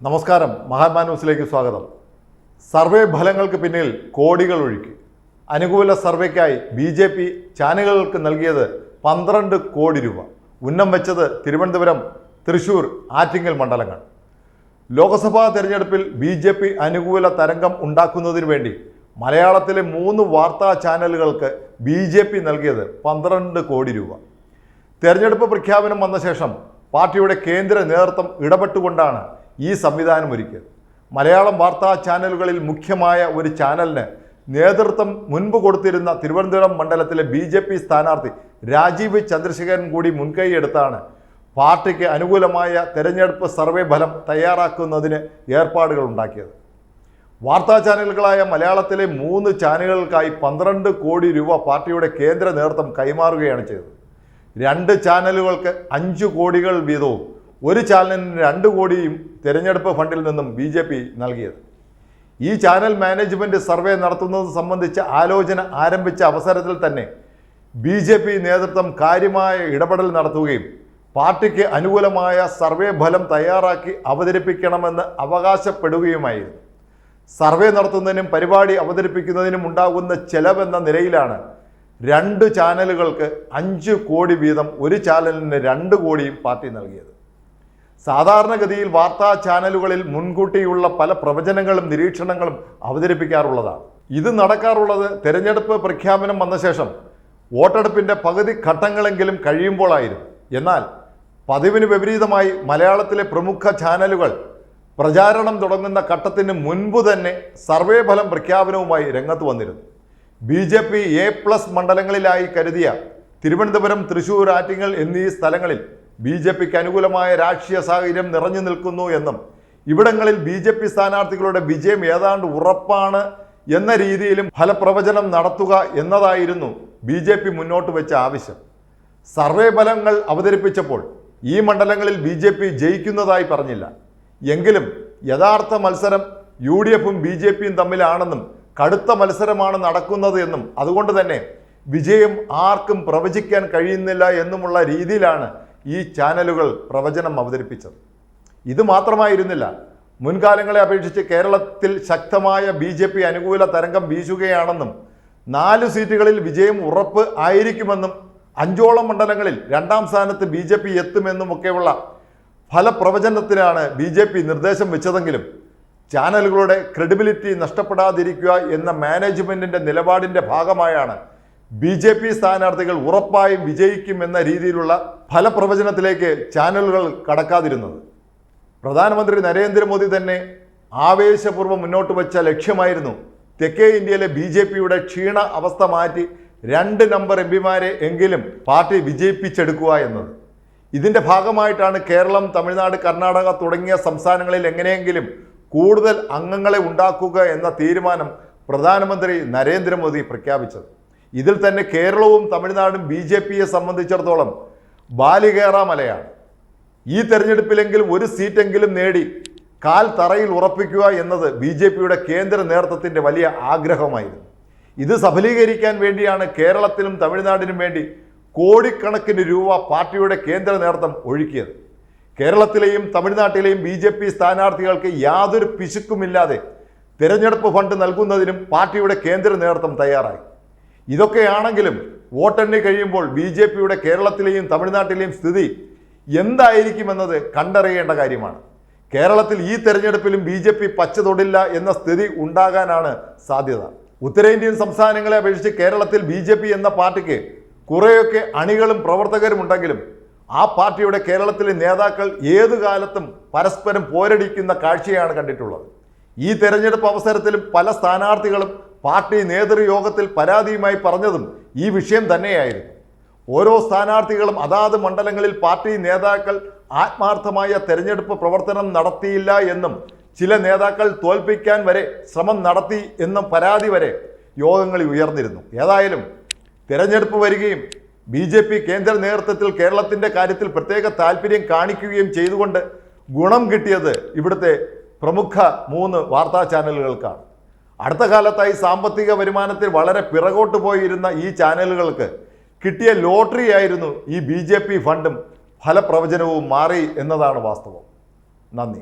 നമസ്കാരം, മഹാത്മാ ന്യൂസിലേക്ക് സ്വാഗതം. സർവേ ഫലങ്ങൾക്ക് പിന്നിൽ കോടികൾ ഒഴുക്കി. അനുകൂല സർവേക്കായി BJP ചാനലുകൾക്ക് നൽകിയത് 12 കോടി രൂപ. ഉന്നം വെച്ചത് തിരുവനന്തപുരം, തൃശൂർ, ആറ്റിങ്ങൽ മണ്ഡലങ്ങൾ. ലോക്സഭാ തെരഞ്ഞെടുപ്പിൽ BJP അനുകൂല തരംഗം ഉണ്ടാക്കുന്നതിന് വേണ്ടി മലയാളത്തിലെ 3 വാർത്താ ചാനലുകൾക്ക് BJP നൽകിയത് 12 കോടി രൂപ. തെരഞ്ഞെടുപ്പ് പ്രഖ്യാപനം വന്ന ശേഷം പാർട്ടിയുടെ കേന്ദ്ര നേതൃത്വം ഇടപെട്ടുകൊണ്ടാണ് ഈ സംവിധാനം ഒരുക്കിയത്. മലയാളം വാർത്താ ചാനലുകളിൽ മുഖ്യമായ ഒരു ചാനലിന് നേതൃത്വം മുൻപ് കൊടുത്തിരുന്ന തിരുവനന്തപുരം മണ്ഡലത്തിലെ BJP സ്ഥാനാർത്ഥി രാജീവ് ചന്ദ്രശേഖരൻ കൂടി മുൻകൈയെടുത്താണ് പാർട്ടിക്ക് അനുകൂലമായ തെരഞ്ഞെടുപ്പ് സർവേ ഫലം തയ്യാറാക്കുന്നതിന് ഏർപ്പാടുകൾ ഉണ്ടാക്കിയത്. വാർത്താ ചാനലുകളായ മലയാളത്തിലെ 3 ചാനലുകൾക്കായി 12 കോടി രൂപ പാർട്ടിയുടെ കേന്ദ്ര നേതൃത്വം കൈമാറുകയാണ് ചെയ്തത്. 2 ചാനലുകൾക്ക് 5 കോടികൾ വീതവും ഒരു ചാനലിന് 2 കോടിയും തെരഞ്ഞെടുപ്പ് ഫണ്ടിൽ നിന്നും BJP നൽകിയത്. ഈ ചാനൽ മാനേജ്മെന്റ് സർവേ നടത്തുന്നത് സംബന്ധിച്ച് ആലോചന ആരംഭിച്ച അവസരത്തിൽ തന്നെ BJP നേതൃത്വം കാര്യമായ ഇടപെടൽ നടത്തുകയും പാർട്ടിക്ക് അനുകൂലമായ സർവേ ഫലം തയ്യാറാക്കി അവതരിപ്പിക്കണമെന്ന് അവകാശപ്പെടുകയുമായിരുന്നു. സർവേ നടത്തുന്നതിനും പരിപാടി അവതരിപ്പിക്കുന്നതിനും ഉണ്ടാകുന്ന ചെലവെന്ന നിലയിലാണ് 2 ചാനലുകൾക്ക് 5 കോടി വീതം ഒരു ചാനലിന് 2 കോടിയും പാർട്ടി നൽകിയത്. സാധാരണഗതിയിൽ വാർത്താ ചാനലുകളിൽ മുൻകൂട്ടിയുള്ള പല പ്രവചനങ്ങളും നിരീക്ഷണങ്ങളും അവതരിപ്പിക്കാറുള്ളതാണ്. ഇത് നടക്കാറുള്ളത് തെരഞ്ഞെടുപ്പ് പ്രഖ്യാപനം വന്ന ശേഷം വോട്ടെടുപ്പിൻ്റെ പകുതി ഘട്ടങ്ങളെങ്കിലും കഴിയുമ്പോഴായിരുന്നു. എന്നാൽ പതിവിന് വിപരീതമായി മലയാളത്തിലെ പ്രമുഖ ചാനലുകൾ പ്രചാരണം തുടങ്ങുന്ന ഘട്ടത്തിന് മുൻപ് തന്നെ സർവേ ഫലം പ്രഖ്യാപനവുമായി രംഗത്ത് വന്നിരുന്നു. BJP A+ മണ്ഡലങ്ങളിലായി കരുതിയ തിരുവനന്തപുരം, തൃശൂർ, ആറ്റിങ്ങൽ എന്നീ സ്ഥലങ്ങളിൽ BJPക്ക് അനുകൂലമായ രാഷ്ട്രീയ സാഹചര്യം നിറഞ്ഞു നിൽക്കുന്നു എന്നും ഇവിടങ്ങളിൽ BJP സ്ഥാനാർത്ഥികളുടെ വിജയം ഏതാണ്ട് ഉറപ്പാണ് എന്ന രീതിയിലും ഫലപ്രവചനം നടത്തുക എന്നതായിരുന്നു BJP മുന്നോട്ട് വെച്ച ആവശ്യം. സർവേ ഫലങ്ങൾ അവതരിപ്പിച്ചപ്പോൾ ഈ മണ്ഡലങ്ങളിൽ BJP ജയിക്കുന്നതായി പറഞ്ഞില്ല. എങ്കിലും യഥാർത്ഥ മത്സരം UDFും BJPയും തമ്മിലാണെന്നും കടുത്ത മത്സരമാണ് നടക്കുന്നത് എന്നും അതുകൊണ്ട് തന്നെ വിജയം ആർക്കും പ്രവചിക്കാൻ കഴിയുന്നില്ല എന്നുമുള്ള രീതിയിലാണ് ഈ ചാനലുകൾ പ്രവചനം അവതരിപ്പിച്ചത്. ഇത് മാത്രമായിരുന്നില്ല. മുൻകാലങ്ങളെ അപേക്ഷിച്ച് കേരളത്തിൽ ശക്തമായ BJP അനുകൂല തരംഗം വീശുകയാണെന്നും 4 സീറ്റുകളിൽ വിജയം ഉറപ്പ് ആയിരിക്കുമെന്നും 5ഓളം മണ്ഡലങ്ങളിൽ 2ാം സ്ഥാനത്ത് BJP എത്തുമെന്നുമൊക്കെയുള്ള ഫലപ്രവചനത്തിനാണ് BJP നിർദ്ദേശം വെച്ചതെങ്കിലും ചാനലുകളുടെ ക്രെഡിബിലിറ്റി നഷ്ടപ്പെടാതിരിക്കുക എന്ന മാനേജ്മെന്റിന്റെ നിലപാടിന്റെ ഭാഗമായാണ് BJP സ്ഥാനാർത്ഥികൾ ഉറപ്പായും വിജയിക്കും എന്ന രീതിയിലുള്ള ഫലപ്രവചനത്തിലേക്ക് ചാനലുകൾ കടക്കാതിരുന്നത്. പ്രധാനമന്ത്രി നരേന്ദ്രമോദി തന്നെ ആവേശപൂർവ്വം മുന്നോട്ട് വെച്ച ലക്ഷ്യമായിരുന്നു തെക്കേ ഇന്ത്യയിലെ BJPയുടെ ക്ഷീണ അവസ്ഥ മാറ്റി 2 നമ്പർ MPമാരെ എങ്കിലും പാർട്ടി വിജയിപ്പിച്ചെടുക്കുക എന്നത്. ഇതിന്റെ ഭാഗമായിട്ടാണ് കേരളം, തമിഴ്നാട്, കർണാടക തുടങ്ങിയ സംസ്ഥാനങ്ങളിൽ എങ്ങനെയെങ്കിലും കൂടുതൽ അംഗങ്ങളെ ഉണ്ടാക്കുക എന്ന തീരുമാനം പ്രധാനമന്ത്രി നരേന്ദ്രമോദി പ്രഖ്യാപിച്ചത്. ഇതിൽ തന്നെ കേരളവും തമിഴ്നാടും BJPയെ സംബന്ധിച്ചിടത്തോളം ബാലികേറ മലയാണ്. ഈ തെരഞ്ഞെടുപ്പിലെങ്കിലും ഒരു സീറ്റെങ്കിലും നേടി കാൽ തറയിൽ ഉറപ്പിക്കുക എന്നത് BJPയുടെ കേന്ദ്ര നേതൃത്വത്തിൻ്റെ വലിയ ആഗ്രഹമായിരുന്നു. ഇത് സഫലീകരിക്കാൻ വേണ്ടിയാണ് കേരളത്തിലും തമിഴ്നാടിനും വേണ്ടി കോടിക്കണക്കിന് രൂപ പാർട്ടിയുടെ കേന്ദ്ര നേതൃത്വം ഒഴുക്കിയത്. കേരളത്തിലെയും തമിഴ്നാട്ടിലെയും BJP സ്ഥാനാർത്ഥികൾക്ക് യാതൊരു പിശുക്കുമില്ലാതെ തിരഞ്ഞെടുപ്പ് ഫണ്ട് നൽകുന്നതിനും പാർട്ടിയുടെ കേന്ദ്ര നേതൃത്വം തയ്യാറായി. ഇതൊക്കെയാണെങ്കിലും വോട്ടെണ്ണി കഴിയുമ്പോൾ BJPയുടെ കേരളത്തിലെയും തമിഴ്നാട്ടിലെയും സ്ഥിതി എന്തായിരിക്കുമെന്നത് കണ്ടറിയേണ്ട കാര്യമാണ്. കേരളത്തിൽ ഈ തെരഞ്ഞെടുപ്പിലും BJP പച്ച തൊടില്ല എന്ന സ്ഥിതി ഉണ്ടാകാനാണ് സാധ്യത. ഉത്തരേന്ത്യൻ സംസ്ഥാനങ്ങളെ അപേക്ഷിച്ച് കേരളത്തിൽ BJP എന്ന പാർട്ടിക്ക് കുറേയൊക്കെ അണികളും പ്രവർത്തകരും ഉണ്ടെങ്കിലും ആ പാർട്ടിയുടെ കേരളത്തിലെ നേതാക്കൾ ഏതു കാലത്തും പരസ്പരം പോരടിക്കുന്ന കാഴ്ചയാണ് കണ്ടിട്ടുള്ളത്. ഈ തെരഞ്ഞെടുപ്പ് അവസരത്തിലും പല സ്ഥാനാർത്ഥികളും പാർട്ടി നേതൃയോഗത്തിൽ പരാതിയുമായി പറഞ്ഞതും ഈ വിഷയം തന്നെയായിരുന്നു. ഓരോ സ്ഥാനാർത്ഥികളും അതാത് മണ്ഡലങ്ങളിൽ പാർട്ടി നേതാക്കൾ ആത്മാർത്ഥമായ തെരഞ്ഞെടുപ്പ് പ്രവർത്തനം നടത്തിയില്ല എന്നും ചില നേതാക്കൾ തോൽപ്പിക്കാൻ വരെ ശ്രമം നടത്തി എന്നും പരാതി വരെ യോഗങ്ങളിൽ ഉയർന്നിരുന്നു. ഏതായാലും തെരഞ്ഞെടുപ്പ് വരികയും BJP കേന്ദ്ര നേതൃത്വത്തിൽ കേരളത്തിൻ്റെ കാര്യത്തിൽ പ്രത്യേക താല്പര്യം കാണിക്കുകയും ചെയ്തുകൊണ്ട് ഗുണം കിട്ടിയത് ഇവിടുത്തെ പ്രമുഖ 3 വാർത്താ ചാനലുകൾക്കാണ്. അടുത്ത കാലത്തായി സാമ്പത്തിക വരുമാനത്തിൽ വളരെ പിറകോട്ട് പോയിരുന്ന ഈ ചാനലുകൾക്ക് കിട്ടിയ ലോട്ടറി ആയിരുന്നു ഈ BJP ഫണ്ടും ഫലപ്രവചനവും മാറി എന്നതാണ് വാസ്തവം. നന്ദി.